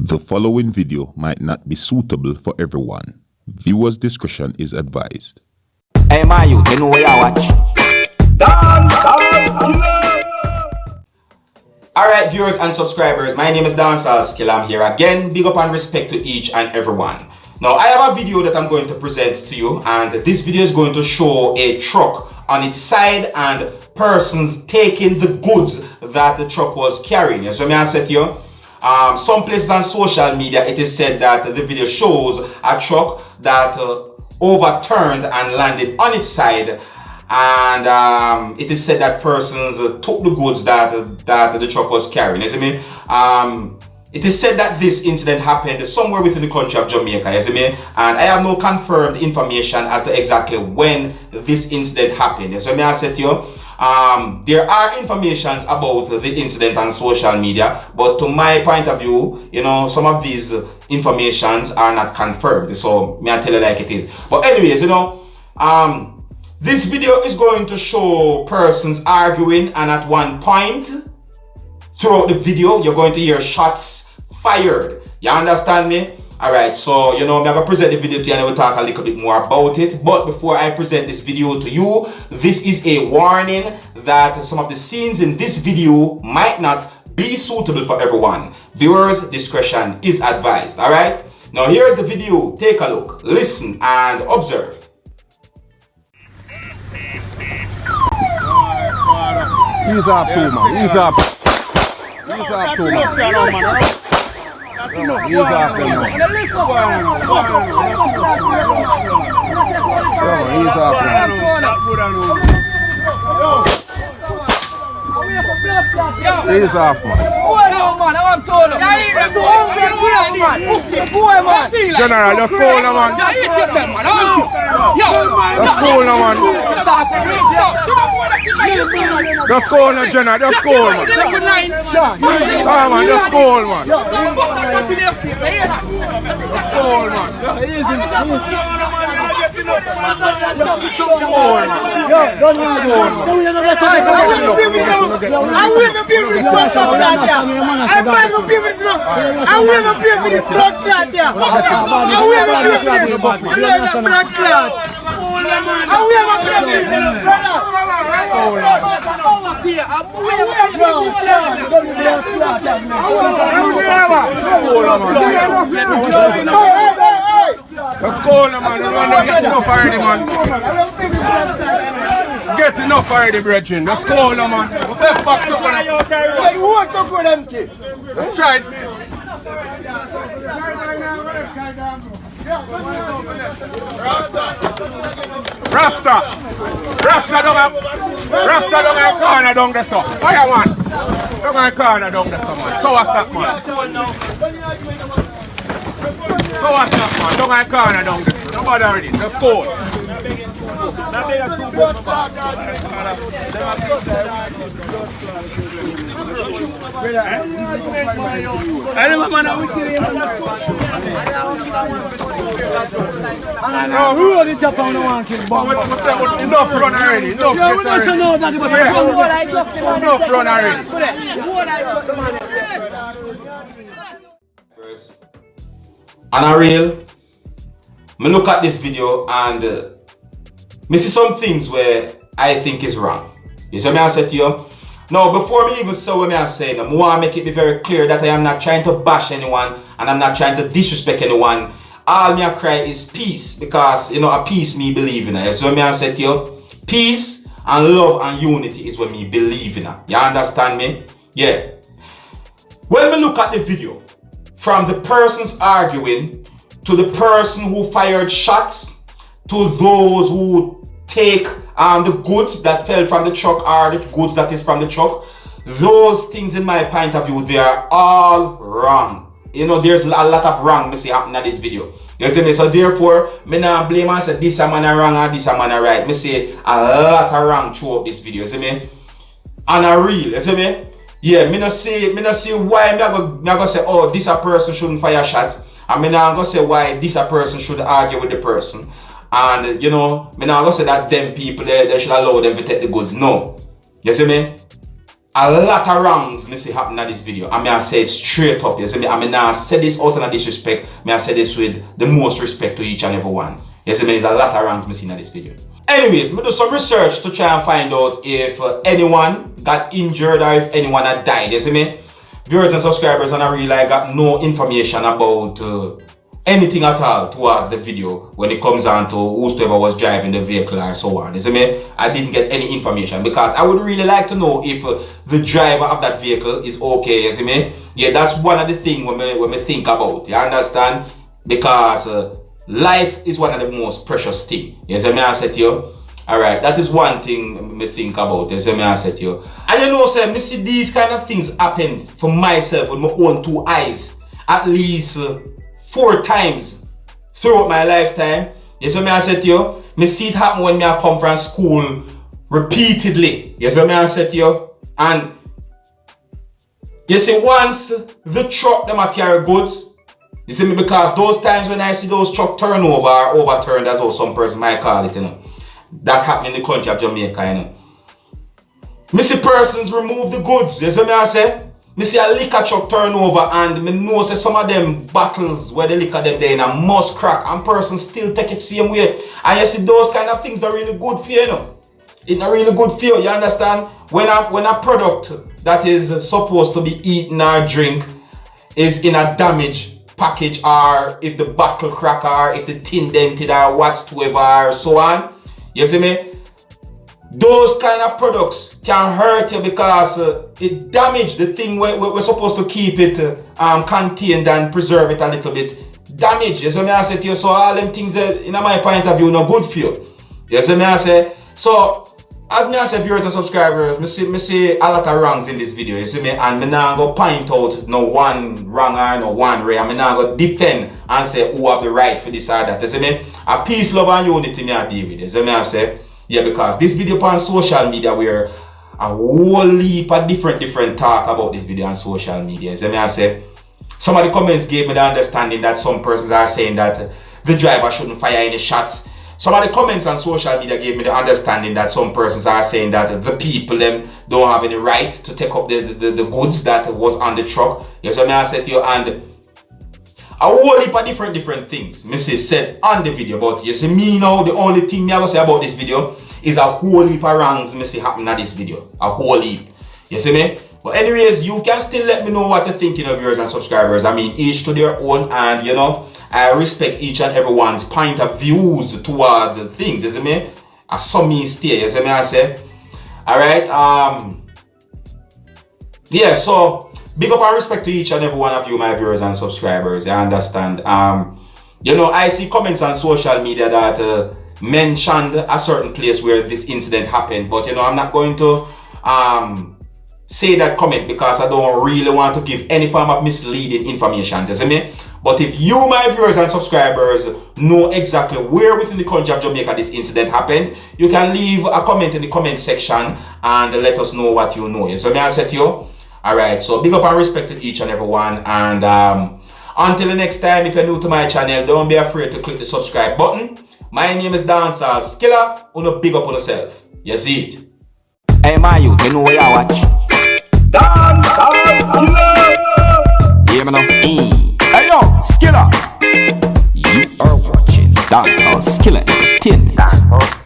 The following video might not be suitable for everyone. Viewers' discretion is advised. Hey, my youth, you know where I watch? Dancehall. Alright, viewers and subscribers, my name is Dancehall. I'm here again. Big up and respect to each and everyone. Now, I have a video that I'm going to present to you, and this video is going to show a truck on its side and persons taking the goods that the truck was carrying. So, may I say to you? Some places on social media, it is said that the video shows a truck that overturned and landed on its side, and it is said that persons took the goods that the truck was carrying. You see me? It is said that this incident happened somewhere within the country of Jamaica. You see me? And I have no confirmed information as to exactly when this incident happened. So may I say to you? There are informations about the incident on social media, but to my point of view, you know, some of these informations are not confirmed. So may I tell you like it is. But anyways, you know, this video is going to show persons arguing, and at one point throughout the video, you're going to hear shots fired. You understand me? Alright, so you know, I'm going to present the video to you and we'll talk a little bit more about it. But before I present this video to you, this is a warning that some of the scenes in this video might not be suitable for everyone. Viewers' discretion is advised. Alright, now here's the video. Take a look, listen, and observe. He's off too, man. He's off. He's off too, man. He's off too, man. He's off, man. General, just call him, man. Just call him, man. Just call him, General. Just call him. Come on, just call, man. Just call, man. Let's go now, man. We're get enough already, man. Get enough already, brethren. Let's go now, man. Let's back up on it. Let's try it. Rasta down my corner down the stuff. Fire, man. Down my corner down the stuff, man. So what's up, man? So what's up, man? Down my corner down the stuff. Nobody already. Let's go. Who are the top on the one kill bomb? Enough run already. Enough run already. On a real, I look at this video and I see some things where I think is wrong. You see what I say to you? Now, before me even say what I say, I want to make it be very clear that I am not trying to bash anyone and I'm not trying to disrespect anyone. All me I cry is peace, because you know a peace me believe in. You see what I say to you? Peace and love and unity is what me believe in. You understand me? Yeah. When we look at the video, from the persons arguing to the person who fired shots to those who take the goods that fell from the truck or the goods that is from the truck, those things in my point of view, they are all wrong. You know, there's a lot of wrong me see happening in this video. You see me? So therefore, me not blame and say this a man a wrong or this a man a right. Me say a lot of wrong throughout this video. You see me? And a real, you see me? Yeah, me not see why me I go say, oh, this a person shouldn't fire a shot. And me not go say why this a person should argue with the person. And you know, me not go say that them people they should allow them to take the goods. No. You see me? a lot of wrongs me see happen in this video. I mean I say it straight up, you see me? I mean I say this out of disrespect, I say this with the most respect to each and every one. You see me? There's a lot of wrongs me see in this video. Anyways, me do some research to try and find out if anyone got injured or if anyone had died, you see me? Viewers and subscribers, and I really got no information about anything at all towards the video when it comes on to whoever was driving the vehicle or so on. You see me? I didn't get any information because I would really like to know if the driver of that vehicle is okay. You see me? Yeah, that's one of the things when me think about. You understand? Because life is one of the most precious things. You see me? I said to you. Alright, that is one thing me think about. You see me? I said to you. And you know, sir, me see these kind of things happen for myself with my own two eyes at least 4 times throughout my lifetime. You see me? I said to you. Me see it happen when I come from school repeatedly. You see me? I said to you. And you see, once the truck them a carry goods, you see me, because those times when I see those truck turn over or overturned, as how some person might call it, you know. That happened in the country of Jamaica, you know. Me see persons remove the goods, you see me I say? Me see a liquor truck turn over and me know say some of them bottles where the liquor them there in a must crack and persons still take it same way. And you see those kind of things are really good for you, you know. It's not really good for you understand? When a product that is supposed to be eaten or drink is in a damaged package, or if the bottle crack, or if the tin dented or whatsoever or so on, you see me? Those kind of products can hurt you because it damage the thing we're supposed to keep it contained and preserve it a little bit. Damage, you see me I say to you, so all them things that in my point of view not good for you. You see me I say? So as me I say, viewers and subscribers, me see a lot of wrongs in this video, you see me? And me now go point out no one wrong or no one right. Me now go defend and say who have the right for this or that, you see me? A peace, love and unity me I deal with, you see me I say? Yeah, because this video on social media where a whole heap of different talk about this video on social media, you see me I say? Some of the comments gave me the understanding that some persons are saying that the driver shouldn't fire any shots. Some of the comments on social media gave me the understanding that some persons are saying that the people them don't have any right to take up the goods that was on the truck. Yes, I mean I said to you, and a whole heap of different things Missy said on the video. But you see me now, the only thing me I will say about this video is a whole heap of wrongs Missy happen in this video. A whole heap. You see me? But anyways, you can still let me know what you're thinking of viewers and subscribers. I mean, each to their own, and you know, I respect each and everyone's point of views towards things, you see me? I saw me stay, you see me I say? Alright, yeah, so big up and respect to each and every one of you, my viewers and subscribers, you understand? You know, I see comments on social media that mentioned a certain place where this incident happened, but you know, I'm not going to say that comment because I don't really want to give any form of misleading information, you see me? But if you, my viewers and subscribers, know exactly where within the country of Jamaica this incident happened, you can leave a comment in the comment section and let us know what you know. So may I say to you? Alright, so big up and respect to each and every one. And until the next time, if you're new to my channel, don't be afraid to click the subscribe button. My name is Dancehall Skilla. Uno big up on yourself. You see it? Hey, my youth, you know where you watch? Dancehall Skilla! Hear me now? Hey yo, Skilla! You are watching Dancehall Skilla Entertainment.